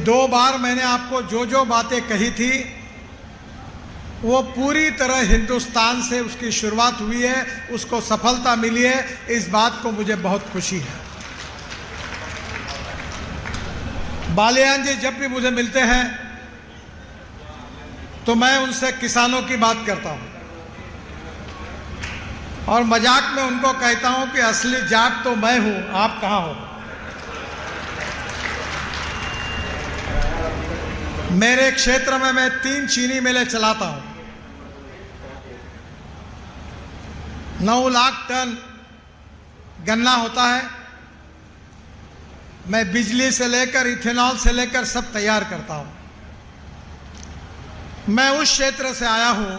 2 बार मैंने आपको जो जो बातें कही थी वो पूरी तरह हिंदुस्तान से उसकी शुरुआत हुई है, उसको सफलता मिली है। इस बात को मुझे बहुत खुशी है। बालियान जी जब भी मुझे मिलते हैं तो मैं उनसे किसानों की बात करता हूं और मजाक में उनको कहता हूं कि असली जाट तो मैं हूं, आप कहां हो। मेरे क्षेत्र में मैं 3 चीनी मिलें चलाता हूं। 9 लाख टन गन्ना होता है। मैं बिजली से लेकर इथेनॉल से लेकर सब तैयार करता हूं। मैं उस क्षेत्र से आया हूं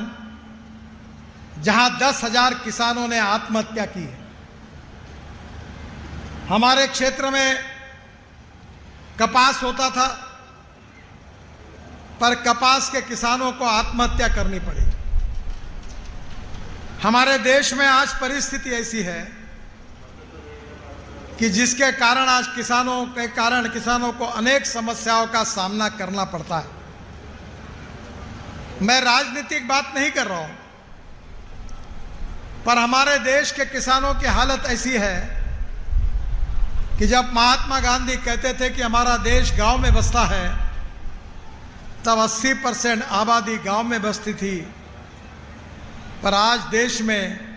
जहां 10,000 किसानों ने आत्महत्या की है। हमारे क्षेत्र में कपास होता था, पर कपास के किसानों को आत्महत्या करनी पड़ी। हमारे देश में आज परिस्थिति ऐसी है कि जिसके कारण आज किसानों को अनेक समस्याओं का सामना करना पड़ता है। मैं राजनीतिक बात नहीं कर रहा हूं, पर हमारे देश के किसानों की हालत ऐसी है कि जब महात्मा गांधी कहते थे कि हमारा देश गांव में बसता है, तब 80% आबादी गांव में बसती थी, पर आज देश में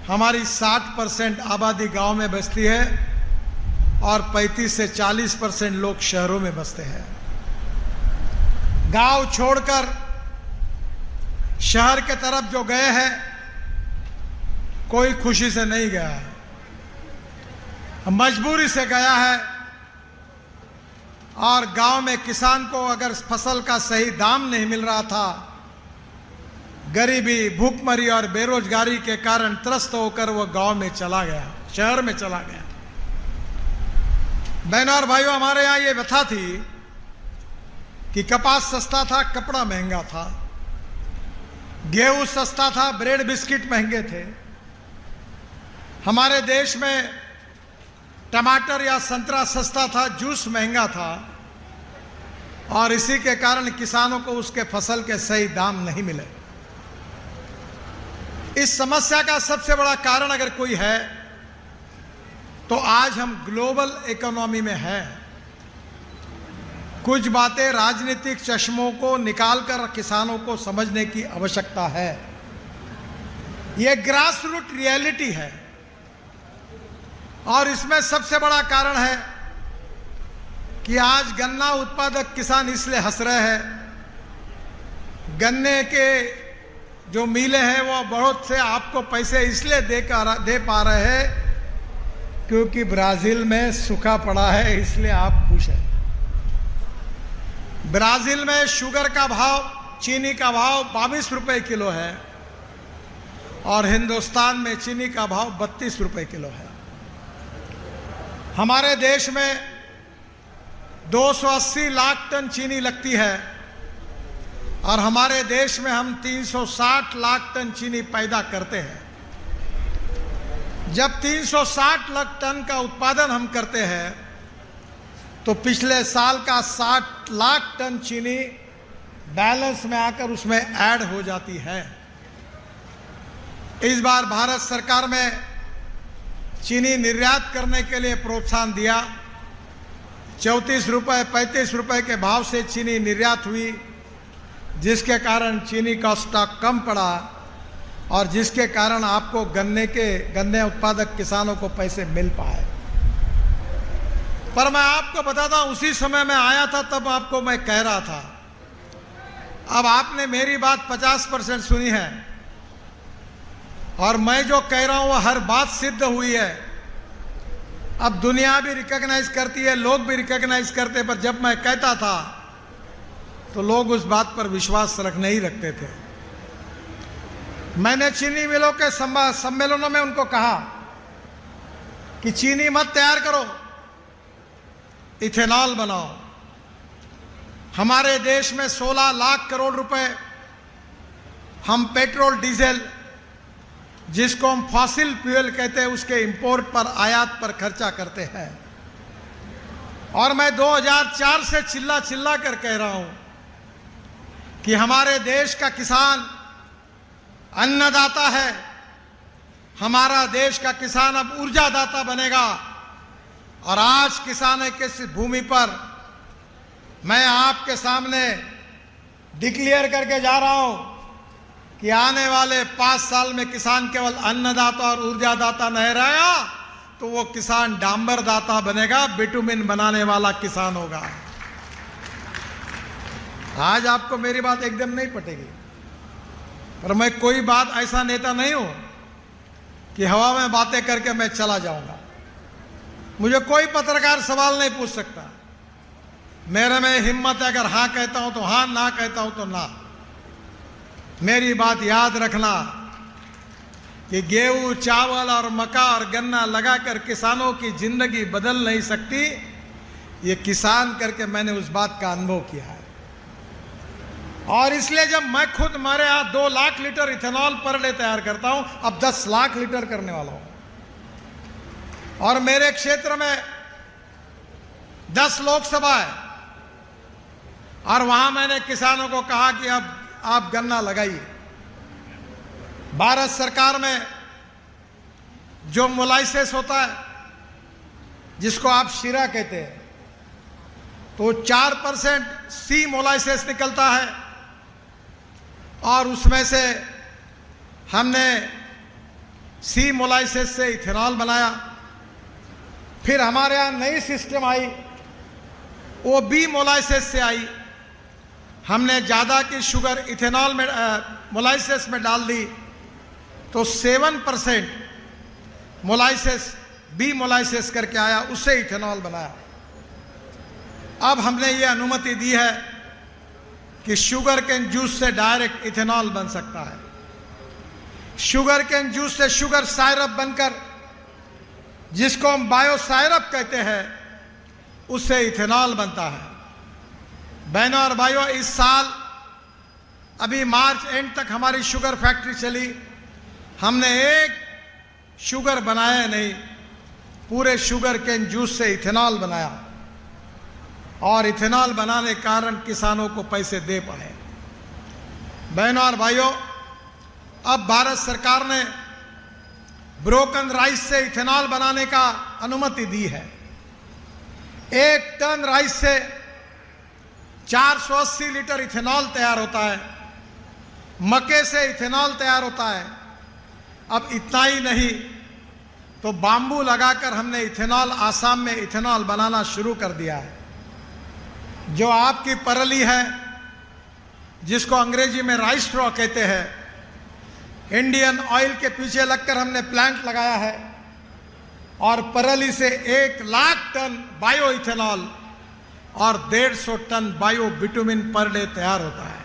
हमारी 60% आबादी गांव में बसती है और 35 से 40% लोग शहरों में बसते हैं। गांव छोड़कर शहर के तरफ जो गए हैं, कोई खुशी से नहीं गया है, मजबूरी से गया है। और गांव में किसान को अगर फसल का सही दाम नहीं मिल रहा था, गरीबी, भूखमरी और बेरोजगारी के कारण त्रस्त होकर वो गांव में चला गया, शहर में चला गया। बहनों और भाइयों, हमारे यहां ये व्यथा थी कि कपास सस्ता था, कपड़ा महंगा था, गेहूं सस्ता था, ब्रेड बिस्किट महंगे थे। हमारे देश में टमाटर या संतरा सस्ता था, जूस महंगा था, और इसी के कारण किसानों को उसके फसल के सही दाम नहीं मिले। इस समस्या का सबसे बड़ा कारण अगर कोई है तो आज हम ग्लोबल इकोनॉमी में हैं। कुछ बातें राजनीतिक चश्मों को निकालकर किसानों को समझने की आवश्यकता है। यह ग्रास रूट रियलिटी है और इसमें सबसे बड़ा कारण है कि आज गन्ना उत्पादक किसान इसलिए हंस रहे हैं। गन्ने के जो मिलें हैं वो बहुत से आपको पैसे इसलिए दे पा रहे हैं क्योंकि ब्राजील में सूखा पड़ा है, इसलिए आप खुश हैं। ब्राजील में शुगर का भाव, चीनी का भाव 22 रुपए किलो है और हिंदुस्तान में चीनी का भाव 32 रुपए किलो है। हमारे देश में 280 लाख टन चीनी लगती है और हमारे देश में हम 360 लाख टन चीनी पैदा करते हैं। जब 360 लाख टन का उत्पादन हम करते हैं तो पिछले साल का 60 लाख टन चीनी बैलेंस में आकर उसमें ऐड हो जाती है। इस बार भारत सरकार में चीनी निर्यात करने के लिए प्रोत्साहन दिया। 34 रुपए 35 रुपए के भाव से चीनी निर्यात हुई, जिसके कारण चीनी का स्टॉक कम पड़ा और जिसके कारण आपको गन्ने उत्पादक किसानों को पैसे मिल पाए। पर मैं आपको बताता हूं, उसी समय मैं आया था तब आपको मैं कह रहा था। अब आपने मेरी बात 50% सुनी है और मैं जो कह रहा हूं वो हर बात सिद्ध हुई है। अब दुनिया भी रिकॉग्नाइज करती है, लोग भी रिकॉग्नाइज करते हैं, पर जब मैं कहता था तो लोग उस बात पर विश्वास नहीं रखते थे। मैंने चीनी मिलों के सम्मेलनों में उनको कहा कि चीनी मत तैयार करो, इथेनॉल बनाओ। हमारे देश में 16 लाख करोड़ रुपए हम पेट्रोल डीजल, जिसको हम फॉसिल फ्यूल कहते हैं, उसके इंपोर्ट पर, आयात पर खर्चा करते हैं। और मैं 2004 से चिल्ला चिल्ला कर कह रहा हूं कि हमारे देश का किसान अन्नदाता है। हमारा देश का किसान अब ऊर्जादाता बनेगा। और आज किसानों की इस भूमि पर मैं आपके सामने डिक्लेयर करके जा रहा हूं कि आने वाले 5 साल में किसान केवल अन्नदाता और ऊर्जादाता नहीं रहेगा, तो वो किसान डांबरदाता बनेगा, बिटुमिन बनाने वाला किसान होगा। आज आपको मेरी बात एकदम नहीं पटेगी, पर मैं कोई बात ऐसा नेता नहीं हूं कि हवा में बातें करके मैं चला जाऊंगा। मुझे कोई पत्रकार सवाल नहीं पूछ सकता। मेरे में हिम्मत है, अगर हां कहता हूं तो हां, ना कहता हूं तो ना। मेरी बात याद रखना कि गेहूं, चावल और मक्का और गन्ना लगाकर किसानों की जिंदगी बदल नहीं सकती। ये किसान करके मैंने उस बात का अनुभव किया है। और इसलिए जब मैं खुद मेरे यहां 2 लाख लीटर इथेनॉल पर डे तैयार करता हूं, अब 10 लाख लीटर करने वाला हूं। और मेरे क्षेत्र में 10 लोकसभा है, और वहां मैंने किसानों को कहा कि अब आप गन्ना लगाइए। भारत सरकार में जो मोलाइसेस होता है, जिसको आप शीरा कहते हैं, तो 4% सी मोलाइसेस निकलता है। और उसमें से हमने सी मोलाइसेस से इथेनॉल बनाया। फिर हमारे यहाँ नई सिस्टम आई, वो बी मोलाइसेस से आई। हमने ज़्यादा की शुगर इथेनॉल में मोलाइसेस में डाल दी, तो 7% मोलाइसेस बी मोलाइसेस करके आया, उससे इथेनॉल बनाया। अब हमने ये अनुमति दी है कि शुगर केन जूस से डायरेक्ट इथेनॉल बन सकता है। शुगर केन जूस से शुगर साइरप बनकर, जिसको हम बायो साइरप कहते हैं, उससे इथेनॉल बनता है। बहनों और भाइयों, इस साल अभी मार्च एंड तक हमारी शुगर फैक्ट्री चली। हमने एक शुगर बनाया नहीं, पूरे शुगर केन जूस से इथेनॉल बनाया। और इथेनॉल बनाने के कारण किसानों को पैसे दे पाए। बहनों और भाइयों, अब भारत सरकार ने ब्रोकन राइस से इथेनॉल बनाने का अनुमति दी है। 1 टन राइस से 480 लीटर इथेनॉल तैयार होता है। मक्के से इथेनॉल तैयार होता है। अब इतना ही नहीं, तो बांबू लगाकर हमने इथेनॉल, आसाम में इथेनॉल बनाना शुरू कर दिया है। जो आपकी परली है, जिसको अंग्रेजी में राइस स्ट्रॉ कहते हैं, इंडियन ऑयल के पीछे लगकर हमने प्लांट लगाया है। और परली से 1 लाख टन बायो इथेनॉल और 150 ton bio bitumen per day तैयार होता है।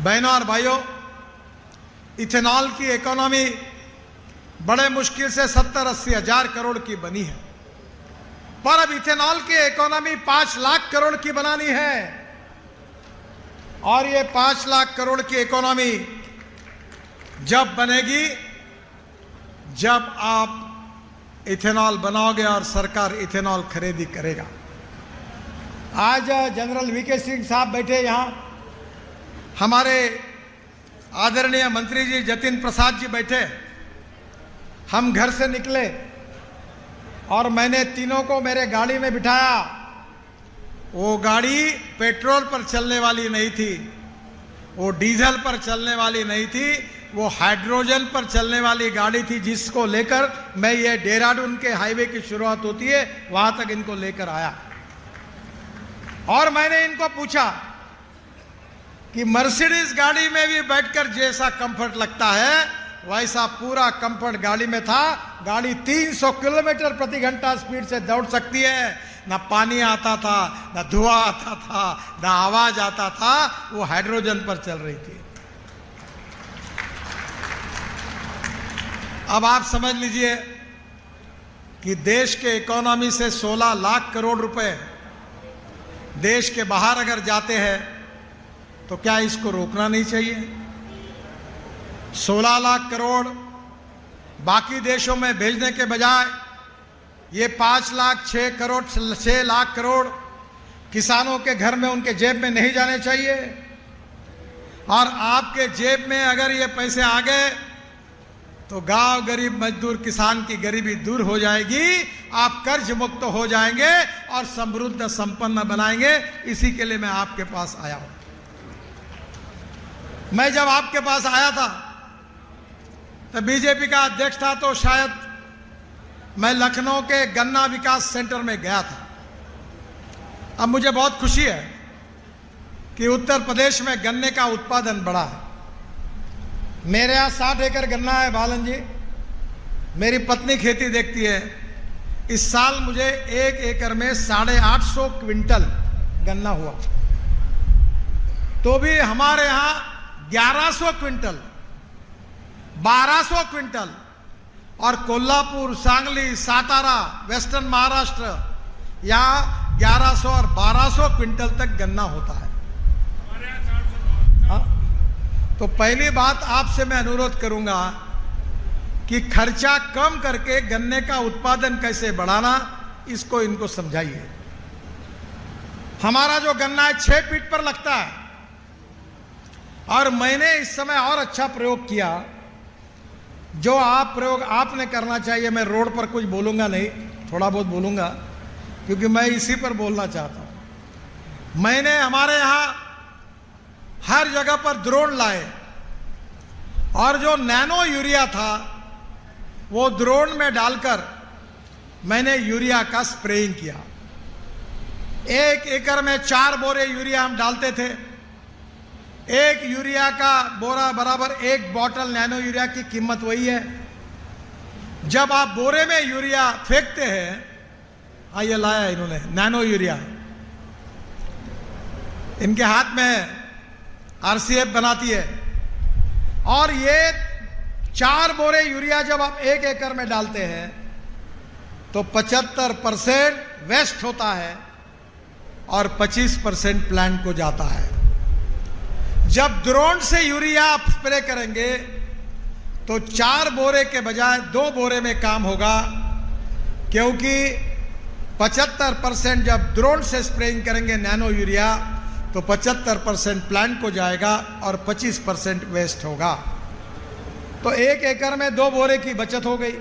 बहनों और भाइयों, इथेनॉल की इकोनॉमी बड़े मुश्किल से 70-80 हजार करोड़ की बनी है, पर अब इथेनॉल की इकोनॉमी 5 लाख करोड़ की बनानी है। और ये 5 लाख करोड़ की इकोनॉमी जब बनेगी, जब आप इथेनॉल बनाओगे और सरकार इथेनॉल खरीदी करेगा। आज जनरल वीके सिंह साहब बैठे यहाँ, हमारे आदरणीय मंत्री जी जतिन प्रसाद जी बैठे। हम घर से निकले और मैंने तीनों को मेरे गाड़ी में बिठाया। वो गाड़ी पेट्रोल पर चलने वाली नहीं थी, वो डीजल पर चलने वाली नहीं थी, वो हाइड्रोजन पर चलने वाली गाड़ी थी, जिसको लेकर मैं ये देहरादून के हाईवे की शुरुआत होती है, वहां तक इनको लेकर आया। और मैंने इनको पूछा कि मर्सिडीज गाड़ी में भी बैठकर जैसा कंफर्ट लगता है, वैसा पूरा कंफर्ट गाड़ी में था। गाड़ी 300 किलोमीटर प्रति घंटा स्पीड से दौड़ सकती है। ना पानी आता था, ना धुआं आता था, ना आवाज आता था। वो हाइड्रोजन पर चल रही थी। अब आप समझ लीजिए कि देश के इकोनॉमी से 16 लाख करोड़ रुपए देश के बाहर अगर जाते हैं, तो क्या इसको रोकना नहीं चाहिए? 16 लाख करोड़ बाकी देशों में भेजने के बजाय ये 5 लाख 6 लाख करोड़ किसानों के घर में, उनके जेब में नहीं जाने चाहिए। और आपके जेब में अगर ये पैसे आ गए तो गांव गरीब मजदूर किसान की गरीबी दूर हो जाएगी, आप कर्ज मुक्त हो जाएंगे और समृद्ध संपन्न बनाएंगे। इसी के लिए मैं आपके पास आया हूं। मैं जब आपके पास आया था तो बीजेपी का अध्यक्ष था, तो शायद मैं लखनऊ के गन्ना विकास सेंटर में गया था। अब मुझे बहुत खुशी है कि उत्तर प्रदेश में गन्ने का उत्पादन बढ़ा है। मेरे यहाँ 60 एकड़ गन्ना है बालन जी, मेरी पत्नी खेती देखती है। इस साल मुझे 1 एकड़ में 850 क्विंटल गन्ना हुआ, तो भी हमारे यहाँ 1100 क्विंटल, 1200 क्विंटल, और कोल्हापुर, सांगली, सातारा, वेस्टर्न महाराष्ट्र यहाँ 1100 और 1200 क्विंटल तक गन्ना होता है। हाँ? तो पहली बात आपसे मैं अनुरोध करूंगा कि खर्चा कम करके गन्ने का उत्पादन कैसे बढ़ाना, इसको इनको समझाइए। हमारा जो गन्ना है 6 फीट पर लगता है, और मैंने इस समय और अच्छा प्रयोग किया। जो प्रयोग आपने करना चाहिए, मैं रोड पर कुछ बोलूंगा नहीं, थोड़ा बहुत बोलूंगा क्योंकि मैं इसी पर बोलना चाहता हूं। मैंने हमारे यहां हर जगह पर ड्रोन लाए, और जो नैनो यूरिया था वो ड्रोन में डालकर मैंने यूरिया का स्प्रेइंग किया। 1 एकड़ में 4 बोरे यूरिया हम डालते थे। 1 यूरिया का बोरा बराबर 1 बॉटल नैनो यूरिया की कीमत वही है। जब आप बोरे में यूरिया फेंकते हैं, ये लाया इन्होंने नैनो यूरिया, इनके हाथ में आरसीएफ बनाती है, और ये 4 बोरे यूरिया जब आप 1 एकड़ में डालते हैं तो 75% वेस्ट होता है और 25% प्लांट को जाता है। जब ड्रोन से यूरिया आप स्प्रे करेंगे तो 4 बोरे के बजाय 2 बोरे में काम होगा, क्योंकि 75% जब ड्रोन से स्प्रेइंग करेंगे नैनो यूरिया तो 75% प्लांट को जाएगा और 25% वेस्ट होगा। तो 1 एकड़ में 2 बोरे की बचत हो गई।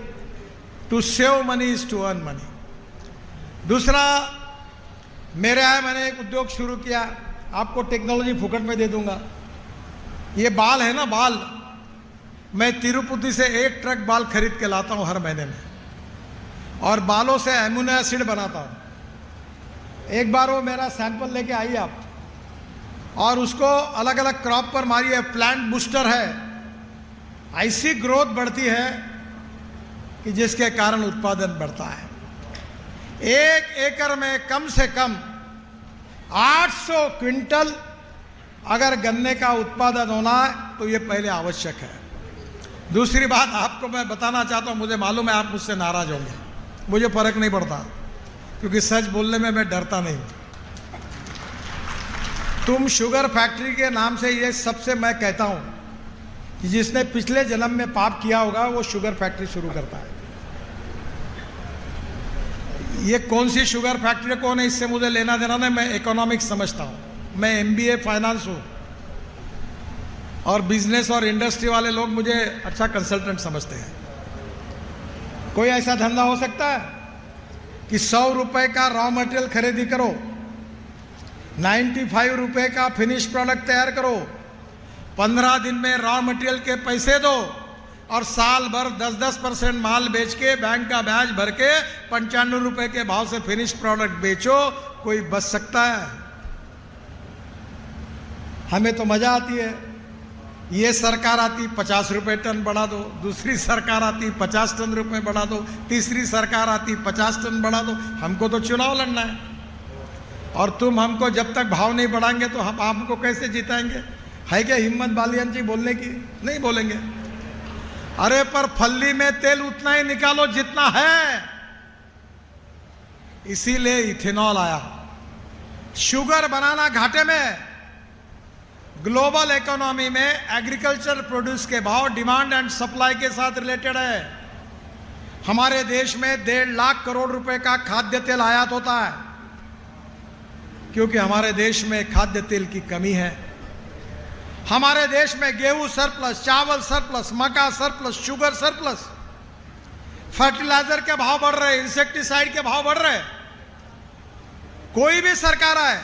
To save money is to earn money. दूसरा, मेरे यहाँ मैंने एक उद्योग शुरू किया, आपको टेक्नोलॉजी फुकट में दे दूंगा। ये बाल है ना, बाल, मैं तिरुपति से 1 ट्रक बाल खरीद के लाता हूँ हर महीने में, और बालों से एम्यूनो एसिड बनाता हूँ। एक बार वो मेरा सैंपल लेके आइए आप, और उसको अलग अलग क्रॉप पर मारिए। प्लांट बूस्टर है, ऐसी ग्रोथ बढ़ती है कि जिसके कारण उत्पादन बढ़ता है। 1 एकड़ में कम से कम 800 क्विंटल अगर गन्ने का उत्पादन होना है तो ये पहले आवश्यक है। दूसरी बात आपको मैं बताना चाहता हूं, मुझे मालूम है आप मुझसे नाराज होंगे, मुझे फर्क नहीं पड़ता, क्योंकि सच बोलने में मैं डरता नहीं। तुम शुगर फैक्ट्री के नाम से ये सबसे मैं कहता हूं कि जिसने पिछले जन्म में पाप किया होगा वो शुगर फैक्ट्री शुरू करता है। ये कौन सी शुगर फैक्ट्री कौन है, इससे मुझे लेना देना नहीं। मैं इकोनॉमिक्स समझता हूं, मैं MBA फाइनेंस हूं, और बिजनेस और इंडस्ट्री वाले लोग मुझे अच्छा कंसल्टेंट समझते हैं। कोई ऐसा धंधा हो सकता है कि 100 रुपए का रॉ मटेरियल खरीदी करो, 95 रुपए का फिनिश प्रोडक्ट तैयार करो, 15 दिन में रॉ मटेरियल के पैसे दो, और साल भर 10-10% माल बेच के बैंक का ब्याज भर के 95 रुपए के भाव से फिनिश प्रोडक्ट बेचो? कोई बच सकता है? हमें तो मजा आती है। ये सरकार आती 50 रुपए टन बढ़ा दो, दूसरी सरकार आती 50 टन रुपए बढ़ा दो, तीसरी सरकार आती 50 टन बढ़ा दो। हमको तो चुनाव लड़ना है, और तुम हमको जब तक भाव नहीं बढ़ाएंगे तो हम आपको कैसे जिताएंगे? है क्या हिम्मत बालियान जी बोलने की? नहीं बोलेंगे। अरे पर फल्ली में तेल उतना ही निकालो जितना है। इसीलिए इथेनॉल आया। शुगर बनाना घाटे में। ग्लोबल इकोनॉमी में एग्रीकल्चर प्रोड्यूस के भाव डिमांड एंड सप्लाई के साथ रिलेटेड है। हमारे देश में 1.5 लाख करोड़ रुपए का खाद्य तेल आयात होता है, क्योंकि हमारे देश में खाद्य तेल की कमी है। हमारे देश में गेहूं सरप्लस, चावल सरप्लस, मक्का सरप्लस, शुगर सरप्लस, फर्टिलाइजर के भाव बढ़ रहे, इंसेक्टिसाइड के भाव बढ़ रहे। कोई भी सरकार आए,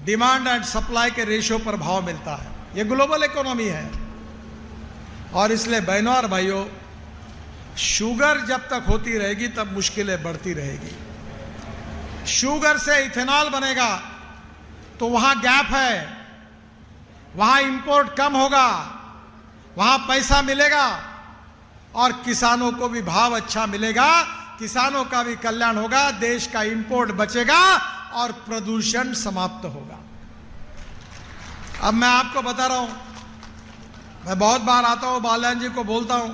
डिमांड एंड सप्लाई के रेशियो पर भाव मिलता है। ये ग्लोबल इकोनॉमी है। और इसलिए बहनों और भाइयों, शुगर जब तक होती रहेगी तब मुश्किलें बढ़ती रहेगी। शुगर से इथेनॉल बनेगा तो वहां गैप है, वहां इंपोर्ट कम होगा, वहां पैसा मिलेगा और किसानों को भी भाव अच्छा मिलेगा, किसानों का भी कल्याण होगा, देश का इंपोर्ट बचेगा और प्रदूषण समाप्त होगा। अब मैं आपको बता रहा हूं, मैं बहुत बार आता हूं, बाल्यान जी को बोलता हूं,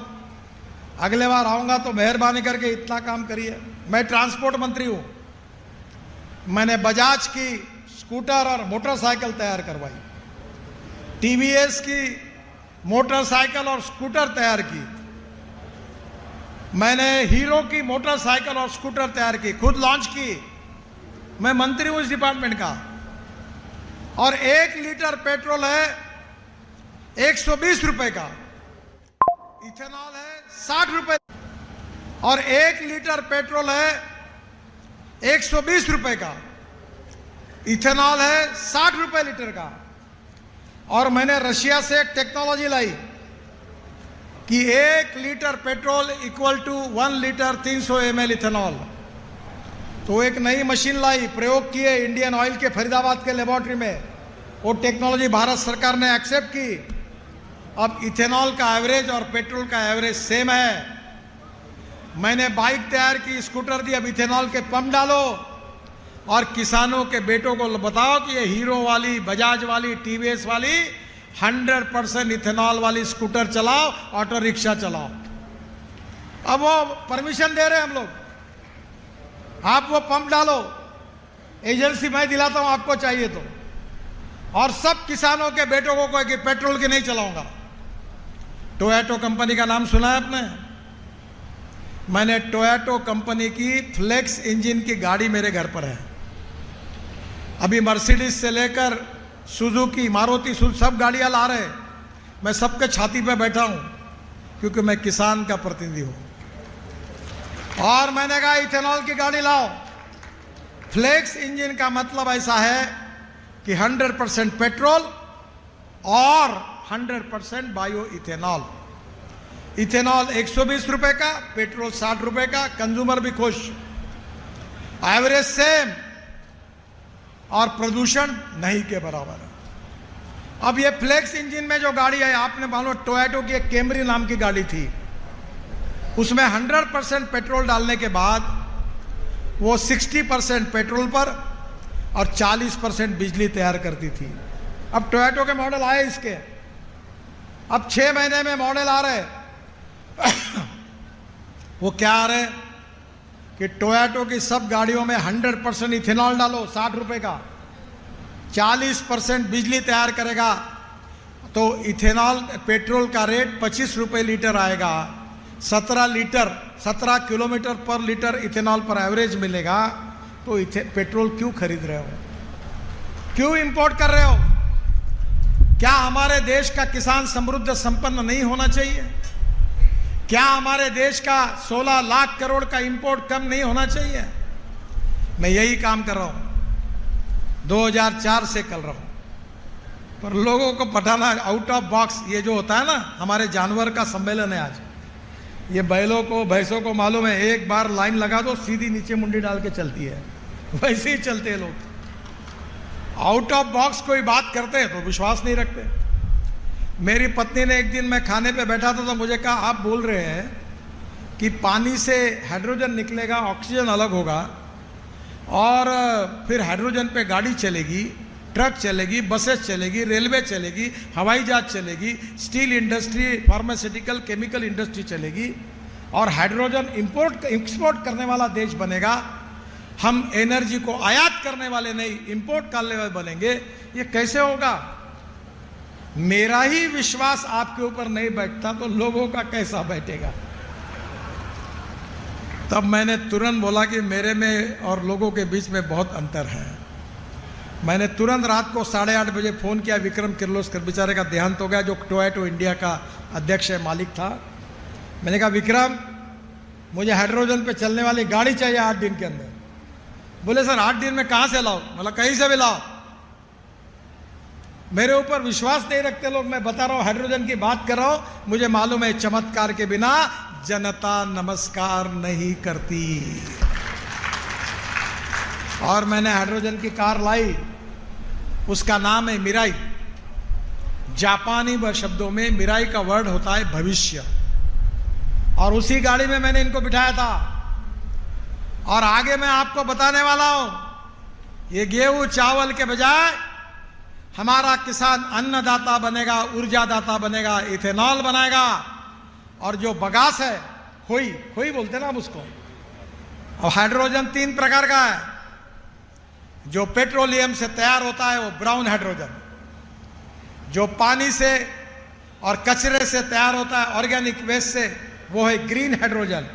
अगले बार आऊंगा तो मेहरबानी करके इतना काम करिए। मैं ट्रांसपोर्ट मंत्री हूं, मैंने बजाज की स्कूटर और मोटरसाइकिल तैयार करवाई, टीवीएस की मोटरसाइकिल और स्कूटर तैयार की, मैंने हीरो की मोटरसाइकिल और स्कूटर तैयार की, खुद लॉन्च की। मैं मंत्री हूं इस डिपार्टमेंट का। और 1 लीटर पेट्रोल है 120 रुपए का, इथेनॉल है 60 रुपए, और 1 लीटर पेट्रोल है 120 रुपए का, इथेनॉल है 60 रुपए लीटर का। और मैंने रशिया से एक टेक्नोलॉजी लाई कि 1 litre petrol equal to 1 litre 300 ml ethanol. तो एक नई मशीन लाई, प्रयोग किए इंडियन ऑयल के फरीदाबाद के लेबोरेटरी में। वो टेक्नोलॉजी भारत सरकार ने एक्सेप्ट की। अब इथेनॉल का एवरेज और पेट्रोल का एवरेज सेम है। मैंने बाइक तैयार की, स्कूटर दी, अब इथेनॉल के पंप डालो और किसानों के बेटों को बताओ कि ये हीरो वाली, बजाज वाली, टीवीएस वाली 100% इथेनॉल वाली स्कूटर चलाओ, ऑटो रिक्शा चलाओ। अब वो परमिशन दे रहे हैं हम लोग, आप वो पंप डालो, एजेंसी मैं दिलाता हूं आपको चाहिए तो। और सब किसानों के बेटों को कहे कि पेट्रोल की नहीं चलाऊंगा। टोयोटो कंपनी का नाम सुना है आपने? मैंने टोयोटो कंपनी की फ्लेक्स इंजन की गाड़ी मेरे घर पर है। अभी मर्सिडीज से लेकर सुजुकी, मारुति सुजुकी सब गाड़ियां ला रहे। मैं सबके छाती पे बैठा हूं क्योंकि मैं किसान का प्रतिनिधि हूं। और मैंने कहा इथेनॉल की गाड़ी लाओ। फ्लेक्स इंजन का मतलब ऐसा है कि 100% पेट्रोल और 100% बायो इथेनॉल। इथेनॉल 120 रुपए का, पेट्रोल 60 रुपए का, कंज्यूमर भी खुश, एवरेज सेम और प्रदूषण नहीं के बराबर है। अब ये फ्लेक्स इंजन में जो गाड़ी है, आपने मानो टोयोटो की एक कैमरी नाम की गाड़ी थी, उसमें 100% पेट्रोल डालने के बाद वो 60% पेट्रोल पर और 40% बिजली तैयार करती थी। अब टोयोटो के मॉडल आए इसके, अब 6 महीने में मॉडल आ रहे वो क्या आ रहे कि टोयोटो की सब गाड़ियों में 100% इथेनॉल डालो 60 रुपए का, 40% बिजली तैयार करेगा, तो इथेनॉल पेट्रोल का रेट 25 रुपए लीटर आएगा। 17 किलोमीटर पर लीटर इथेनॉल पर एवरेज मिलेगा। तो पेट्रोल क्यों खरीद रहे हो, क्यों इंपोर्ट कर रहे हो? क्या हमारे देश का किसान समृद्ध संपन्न नहीं होना चाहिए? क्या हमारे देश का 16 लाख करोड़ का इंपोर्ट कम नहीं होना चाहिए? मैं यही काम कर रहा हूं, 2004 से कर रहा हूं। पर लोगों को पठाना आउट ऑफ बॉक्स, ये जो होता है ना, हमारे जानवर का सम्मेलन है आज। ये बैलों को, भैंसों को मालूम है, एक बार लाइन लगा दो सीधी नीचे मुंडी डाल के चलती है, वैसे ही चलते हैं लोग। आउट ऑफ बॉक्स कोई बात करते हैं तो विश्वास नहीं रखते। मेरी पत्नी ने एक दिन, मैं खाने पे बैठा था तो मुझे कहा, आप बोल रहे हैं कि पानी से हाइड्रोजन निकलेगा, ऑक्सीजन अलग होगा और फिर हाइड्रोजन पे गाड़ी चलेगी, ट्रक चलेगी, बसेस चलेगी, रेलवे चलेगी, हवाई जहाज चलेगी, steel industry, pharmaceutical, chemical industry चलेगी और हाइड्रोजन इंपोर्ट एक्सपोर्ट करने वाला देश बनेगा। हम एनर्जी को आयात करने वाले नहीं, इंपोर्ट करने वाले बनेंगे। ये कैसे होगा? मेरा ही विश्वास आपके ऊपर नहीं बैठता तो लोगों का कैसा बैठेगा? तब मैंने तुरंत बोला कि मेरे में और लोगों के बीच में बहुत अंतर है। मैंने तुरंत रात को 8:30 बजे फ़ोन किया विक्रम किर्लोस्कर, बेचारे का देहांत हो गया, जो टोयोटा इंडिया का अध्यक्ष है, मालिक था। मैंने कहा विक्रम, मुझे हाइड्रोजन पे चलने वाली गाड़ी चाहिए 8 दिन के अंदर। बोले सर 8 दिन में कहाँ से लाओ? मतलब कहीं से भी लाओ। मेरे ऊपर विश्वास नहीं रखते लोग। मैं बता रहा हूँ, हाइड्रोजन की बात कर रहा हूँ, मुझे मालूम है चमत्कार के बिना जनता नमस्कार नहीं करती। और मैंने हाइड्रोजन की कार लाई, उसका नाम है मिराई। जापानी शब्दों में मिराई का वर्ड होता है भविष्य। और उसी गाड़ी में मैंने इनको बिठाया था। और आगे मैं आपको बताने वाला हूं, ये गेहूं चावल के बजाय हमारा किसान अन्नदाता बनेगा, ऊर्जादाता बनेगा, इथेनॉल बनाएगा। और जो बगास है, खोई बोलते ना हम उसको। और हाइड्रोजन 3 प्रकार का है। जो पेट्रोलियम से तैयार होता है वो ब्राउन हाइड्रोजन, जो पानी से और कचरे से तैयार होता है ऑर्गेनिक वेस्ट से, वो है ग्रीन हाइड्रोजन।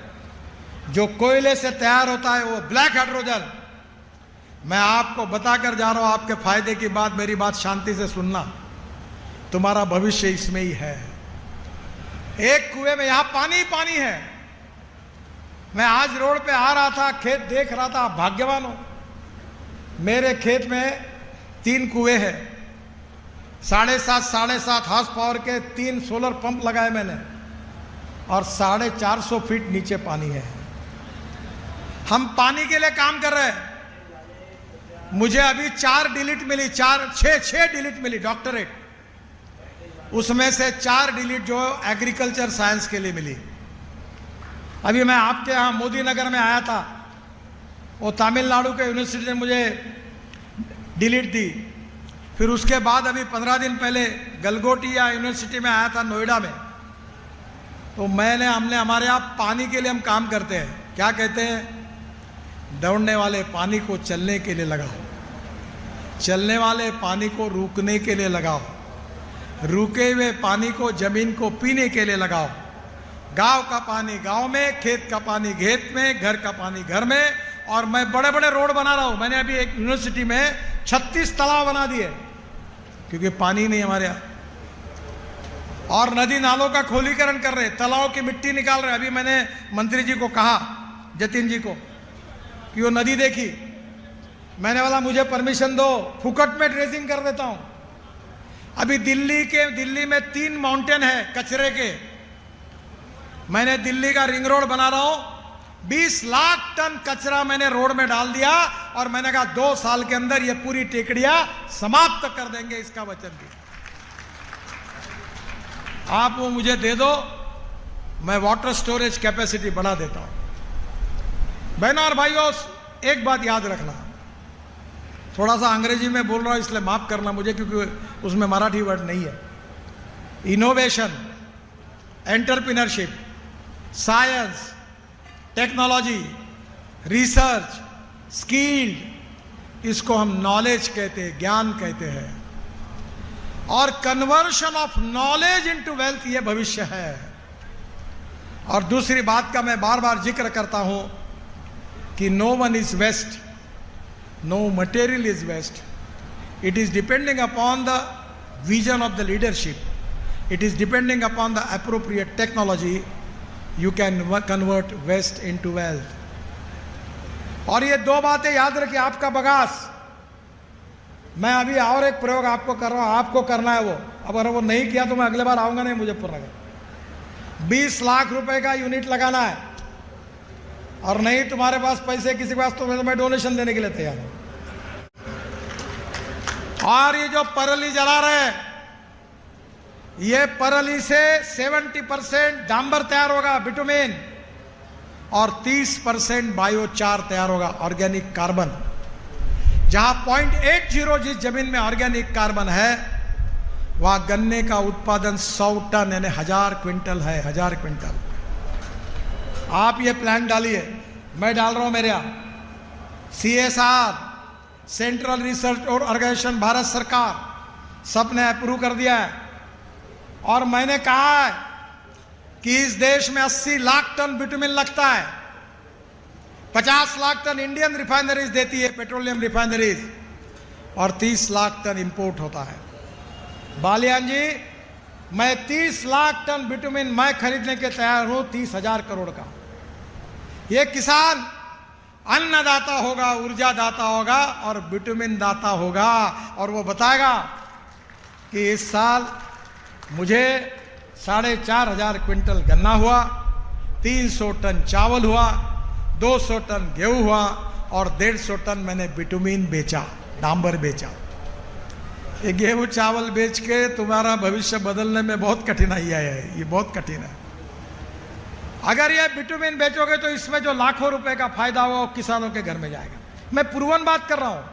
जो कोयले से तैयार होता है वो ब्लैक हाइड्रोजन। मैं आपको बताकर जा रहा हूं, आपके फायदे की बात, मेरी बात शांति से सुनना, तुम्हारा भविष्य इसमें ही है। एक कुएं में यहां पानी पानी है। मैं आज रोड पे आ रहा था, खेत देख रहा था, भाग्यवान हूं। मेरे खेत में 3 कुएं हैं, 7.5 हॉर्स पावर के 3 सोलर पंप लगाए मैंने, और 450 फीट नीचे पानी है। हम पानी के लिए काम कर रहे हैं। मुझे अभी 4 डिलीट मिली, 6 डिलीट मिली, डॉक्टरेट। उसमें से 4 डिलीट जो एग्रीकल्चर साइंस के लिए मिली। अभी मैं आपके यहाँ मोदी नगर में आया था, वो तमिलनाडु के यूनिवर्सिटी ने मुझे डिलीट दी। फिर उसके बाद अभी 15 दिन पहले गलगोटिया यूनिवर्सिटी में आया था, नोएडा में। तो हमने हमारे यहाँ पानी के लिए हम काम करते हैं। क्या कहते हैं? दौड़ने वाले पानी को चलने के लिए लगाओ, चलने वाले पानी को रुकने के लिए लगाओ, रुके हुए पानी को जमीन को पीने के लिए लगाओ। गांव का पानी गांव में, खेत का पानी खेत में, घर का पानी घर में। और मैं बड़े बड़े रोड बना रहा हूं। मैंने अभी एक यूनिवर्सिटी में 36 तालाब बना दिए, क्योंकि पानी नहीं हमारे यहाँ। और नदी नालों का खोलीकरण कर रहे, तालाबों की मिट्टी निकाल रहे। अभी मैंने मंत्री जी को कहा, जतिन जी को, कि वो नदी देखी। मैंने बोला मुझे परमिशन दो, फुकट में ड्रेसिंग कर देता हूं। अभी दिल्ली में 3 माउंटेन है कचरे के। मैंने दिल्ली का रिंग रोड बना रहा हूं, 20 लाख टन कचरा मैंने रोड में डाल दिया। और मैंने कहा 2 साल के अंदर ये पूरी टेकड़ियां समाप्त कर देंगे, इसका वचन दिया। आप वो मुझे दे दो, मैं वाटर स्टोरेज कैपेसिटी बढ़ा देता हूं। बहनों और भाइयों, एक बात याद रखना, थोड़ा सा अंग्रेजी में बोल रहा हूं इसलिए माफ करना मुझे, क्योंकि उसमें मराठी वर्ड नहीं है। Innovation, entrepreneurship, science, technology, research, skilled, इसको हम नॉलेज कहते हैं, ज्ञान कहते हैं। और conversion of knowledge into wealth, ये भविष्य है। और दूसरी बात का मैं बार बार जिक्र करता हूं कि no one is waste, no material is waste. It is depending upon the vision of the leadership, it is depending upon the appropriate technology, you can convert waste into wealth. और ये 2 बातें याद रखिए। आपका बगास, मैं अभी और एक प्रयोग आपको कर रहा हूं, आपको करना है वो। अगर वो नहीं किया तो मैं अगले बार आऊंगा नहीं मुजफ्फरनगर। 20 लाख रुपए का यूनिट लगाना है, और नहीं तुम्हारे पास पैसे किसी के पास तो मैं डोनेशन देने के लिए तैयार हूं। और ये जो परली जला रहे हैं, ये परली से 70% डांबर तैयार होगा, बिटुमेन, और 30% बायोचार तैयार होगा, ऑर्गेनिक कार्बन। जहां 0.80 जिस जमीन में ऑर्गेनिक कार्बन है, वहां गन्ने का उत्पादन 100 टन यानी 1000 क्विंटल है, 1000 क्विंटल। आप ये प्लान डालिए, मैं डाल रहा हूं मेरे यहां। CSR, central research organisation, Bharat सरकार, सबने अप्रूव कर दिया है। और मैंने कहा है कि इस देश में 80 लाख टन बिटुमिन लगता है, 50 लाख टन इंडियन रिफाइनरीज देती है, पेट्रोलियम रिफाइनरीज, और 30 लाख टन इंपोर्ट होता है। बालियान जी, मैं 30 लाख टन बिटुमिन मैं खरीदने के तैयार हूं, 30,000 करोड़ का। ये किसान अन्नदाता होगा, ऊर्जा दाता होगा और बिटुमिन दाता होगा, और वो बताएगा कि इस साल मुझे 4,500 क्विंटल गन्ना हुआ, 300 टन चावल हुआ, 200 टन गेहूं हुआ और 150 टन मैंने बिटुमिन बेचा, डांबर बेचा। ये गेहूं चावल बेच के तुम्हारा भविष्य बदलने में बहुत कठिनाई है, ये बहुत कठिन है। अगर ये बिटुमिन बेचोगे तो इसमें जो लाखों रुपए का फायदा होगा वो किसानों के घर में जाएगा। मैं पूर्वन बात कर रहा हूं,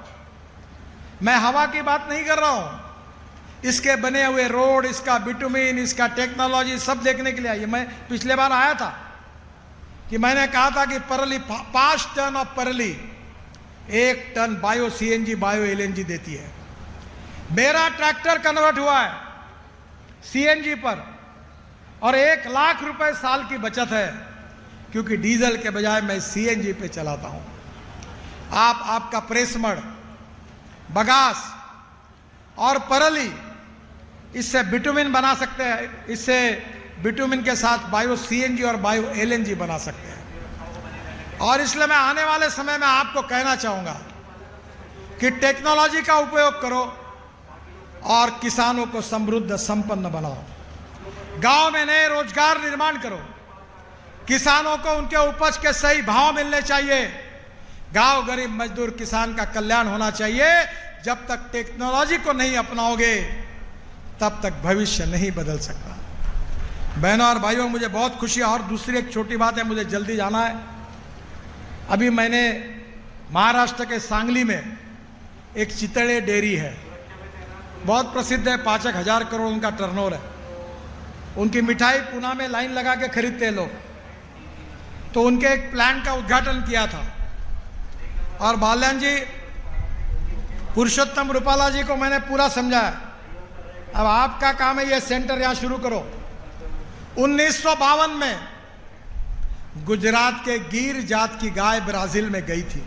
मैं हवा की बात नहीं कर रहा हूं। इसके बने हुए रोड, इसका बिटुमिन, इसका टेक्नोलॉजी सब देखने के लिए आइए। मैं पिछले बार आया था कि मैंने कहा था कि परली 5 टन ऑफ परली 1 ton bio CNG bio LNG देती है। मेरा ट्रैक्टर कन्वर्ट हुआ है सीएनजी पर और 1 लाख रुपए साल की बचत है, क्योंकि डीजल के बजाय मैं सीएनजी पे चलाता हूं। आपका प्रेसमड़, बगास और परली, इससे बिटुमिन बना सकते हैं। इससे बिटुमिन के साथ बायो सीएनजी और बायो एलएनजी बना सकते हैं। और इसलिए मैं आने वाले समय में आपको कहना चाहूंगा कि टेक्नोलॉजी का उपयोग करो और किसानों को समृद्ध संपन्न बनाओ। गांव में नए रोजगार निर्माण करो, किसानों को उनके उपज के सही भाव मिलने चाहिए। गांव गरीब मजदूर किसान का कल्याण होना चाहिए। जब तक टेक्नोलॉजी को नहीं अपनाओगे तब तक भविष्य नहीं बदल सकता। बहनों और भाइयों, मुझे बहुत खुशी है। और दूसरी एक छोटी बात है, मुझे जल्दी जाना है। अभी मैंने महाराष्ट्र के सांगली में एक चितड़े डेयरी है, बहुत प्रसिद्ध है, 5,000 करोड़ उनका टर्नओवर है। उनकी मिठाई पुणे में लाइन लगा के खरीदते हैं लोग। तो उनके एक प्लांट का उद्घाटन किया था और बाल्यान जी, पुरुषोत्तम रूपाला जी को मैंने पूरा समझाया। अब आपका काम है ये सेंटर यहां शुरू करो। 1952 में गुजरात के गिर जात की गाय ब्राजील में गई थी।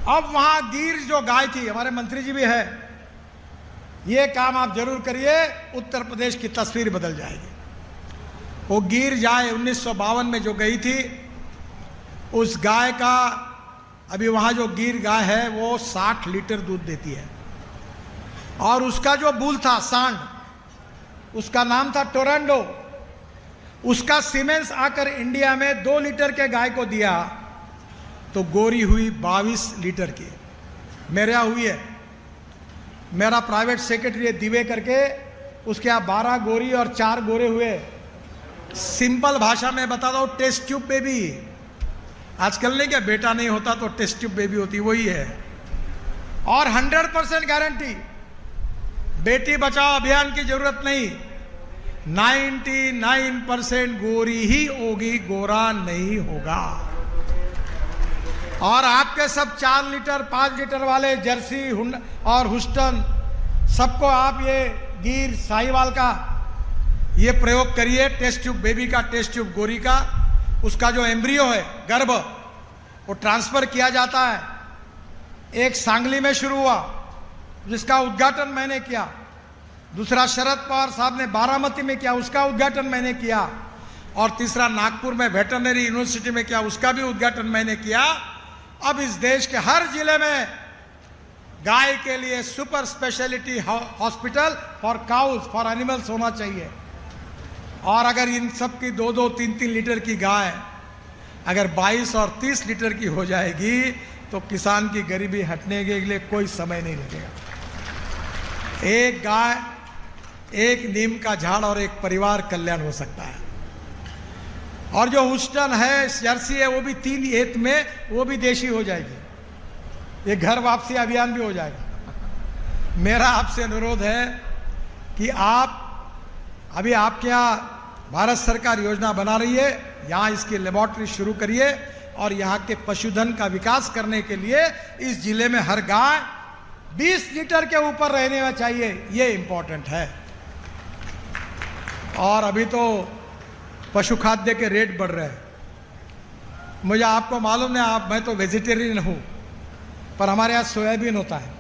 अब वहां गिर जो गाय थी, हमारे मंत्री जी भी है, ये काम आप जरूर करिए, उत्तर प्रदेश की तस्वीर बदल जाएगी। वो गिर गाय 1952 में जो गई थी, उस गाय का अभी वहां जो गिर गाय है वो 60 लीटर दूध देती है। और उसका जो बुल था, सांड, उसका नाम था टोरंडो। उसका सीमेंस आकर इंडिया में 2 लीटर के गाय को दिया तो गोरी हुई 22 लीटर की। मेरे यहाँ हुई है, मेरा प्राइवेट सेक्रेटरी है दिवे करके, उसके यहाँ 12 गोरी और 4 गोरे हुए। सिंपल भाषा में बता दो, टेस्ट ट्यूब बेबी। आजकल नहीं क्या, बेटा नहीं होता तो टेस्ट ट्यूब बेबी होती, वही है। और 100% गारंटी, बेटी बचाओ अभियान की जरूरत नहीं, 99% गोरी ही होगी, गोरा नहीं होगा। और आपके सब 4 लीटर 5 लीटर वाले जर्सी और हुस्टन, सबको आप ये गिर साहिवाल का ये प्रयोग करिए, टेस्ट ट्यूब बेबी का, टेस्ट ट्यूब गोरी का। उसका जो एम्ब्रियो है, गर्भ, वो ट्रांसफर किया जाता है। एक सांगली में शुरू हुआ जिसका उद्घाटन मैंने किया, दूसरा शरद पवार साहब ने बारामती में किया, उसका उद्घाटन मैंने किया, और तीसरा नागपुर में वेटरनरी यूनिवर्सिटी में किया, उसका भी उद्घाटन मैंने किया। अब इस देश के हर जिले में गाय के लिए super speciality hospital for cows, for animals होना चाहिए। और अगर इन सब की 2-2, 3-3 लीटर की गाय अगर 22 और 30 लीटर की हो जाएगी तो किसान की गरीबी हटने के लिए कोई समय नहीं लगेगा। एक गाय, एक नीम का झाड़ और एक परिवार कल्याण हो सकता है। और जो हुस्टन है, जर्सी है, वो भी 3 एत में वो भी देशी हो जाएगी। ये घर वापसी अभियान भी हो जाएगा। मेरा आपसे अनुरोध है कि आप अभी आपके यहाँ भारत सरकार योजना बना रही है, यहाँ इसकी लेबोरेटरी शुरू करिए और यहाँ के पशुधन का विकास करने के लिए इस जिले में हर गाय 20 लीटर के ऊपर रहने में चाहिए, ये इंपॉर्टेंट है। और अभी तो पशु खाद्य के रेट बढ़ रहे हैं। मुझे आपको मालूम नहीं, मैं तो वेजिटेरियन हूँ, पर हमारे यहाँ सोयाबीन होता है।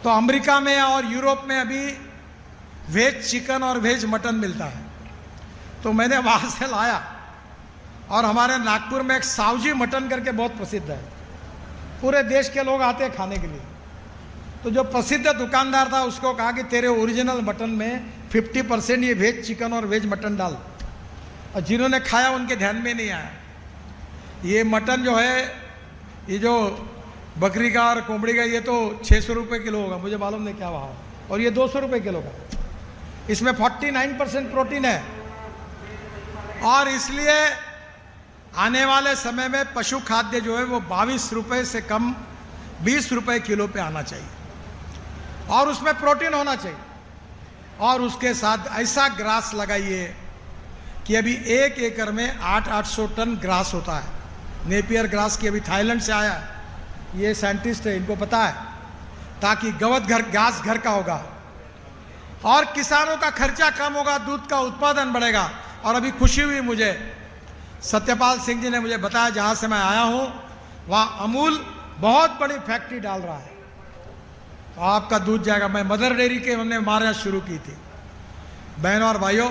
तो अमेरिका में और यूरोप में अभी वेज चिकन और वेज मटन मिलता है, तो मैंने वहाँ से लाया। और हमारे नागपुर में एक सावजी मटन करके बहुत प्रसिद्ध है, पूरे देश के लोग आते हैं खाने के लिए। तो जो प्रसिद्ध दुकानदार था उसको कहा कि तेरे ओरिजिनल मटन में 50% ये वेज चिकन और वेज मटन डाल। और जिन्होंने खाया उनके ध्यान में नहीं आया, ये मटन जो है, ये जो बकरी का और कोंबड़ी का, ये तो 600 रुपये किलो होगा, मुझे मालूम नहीं क्या भाव, और ये 200 रुपये किलो का। इसमें 49% प्रोटीन है। और इसलिए आने वाले समय में पशु खाद्य जो है वो 22 रुपये से कम 20 रुपये किलो पे आना चाहिए, और उसमें प्रोटीन होना चाहिए। और उसके साथ ऐसा ग्रास लगाइए कि अभी 1 एकड़ में 800 टन ग्रास होता है। नेपियर ग्रास की अभी थाईलैंड से आया, ये साइंटिस्ट है, इनको पता है, ताकि गवत घास घर का होगा और किसानों का खर्चा कम होगा, दूध का उत्पादन बढ़ेगा। और अभी खुशी हुई मुझे, सत्यपाल सिंह जी ने मुझे बताया, जहाँ से मैं आया हूँ वहाँ अमूल बहुत बड़ी फैक्ट्री डाल रहा है, तो आपका दूध जाएगा। मैं मदर डेयरी के हमने हमारे शुरू की थी। बहनों और भाइयों,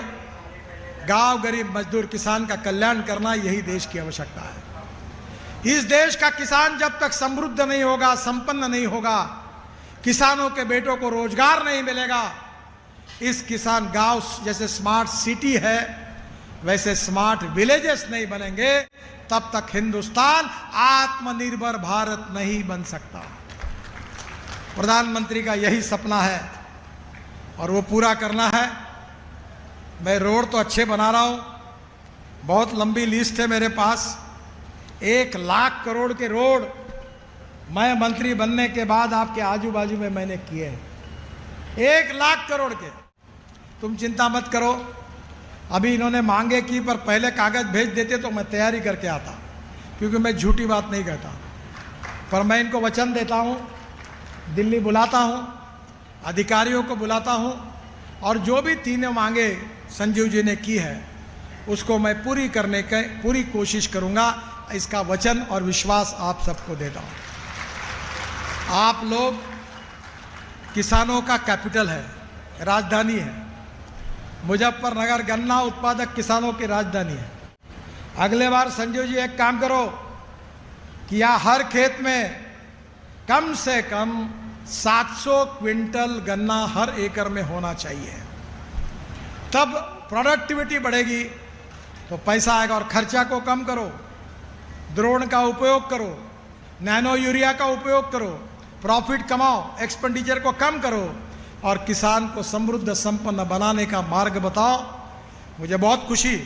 गांव गरीब मजदूर किसान का कल्याण करना यही देश की आवश्यकता है। इस देश का किसान जब तक समृद्ध नहीं होगा, संपन्न नहीं होगा, किसानों के बेटों को रोजगार नहीं मिलेगा, इस किसान गांव जैसे स्मार्ट सिटी है वैसे स्मार्ट विलेजेस नहीं बनेंगे, तब तक हिंदुस्तान आत्मनिर्भर भारत नहीं बन सकता। प्रधानमंत्री का यही सपना है और वो पूरा करना है। मैं रोड तो अच्छे बना रहा हूँ, बहुत लंबी लिस्ट है मेरे पास। 1 लाख करोड़ के रोड मैं मंत्री बनने के बाद आपके आजू बाजू में मैंने किए हैं, 1 लाख करोड़ के। तुम चिंता मत करो, अभी इन्होंने मांगे की, पर पहले कागज भेज देते तो मैं तैयारी करके आता, क्योंकि मैं झूठी बात नहीं कहता। पर मैं इनको वचन देता हूँ, दिल्ली बुलाता हूँ, अधिकारियों को बुलाता हूँ, और जो भी 3 मांगे संजीव जी ने की है उसको मैं पूरी करने की पूरी कोशिश करूँगा। इसका वचन और विश्वास आप सबको देता हूँ। आप लोग किसानों का कैपिटल है, राजधानी है। मुजफ्फरनगर गन्ना उत्पादक किसानों की राजधानी है। अगले बार संजीव जी एक काम करो कि यहाँ हर खेत में कम से कम 700 क्विंटल गन्ना हर एकड़ में होना चाहिए, तब प्रोडक्टिविटी बढ़ेगी, तो पैसा आएगा। और खर्चा को कम करो, ड्रोन का उपयोग करो, नैनो यूरिया का उपयोग करो, प्रॉफिट कमाओ, एक्सपेंडिचर को कम करो और किसान को समृद्ध संपन्न बनाने का मार्ग बताओ। मुझे बहुत खुशी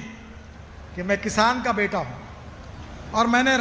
कि मैं किसान का बेटा हूँ और मैंने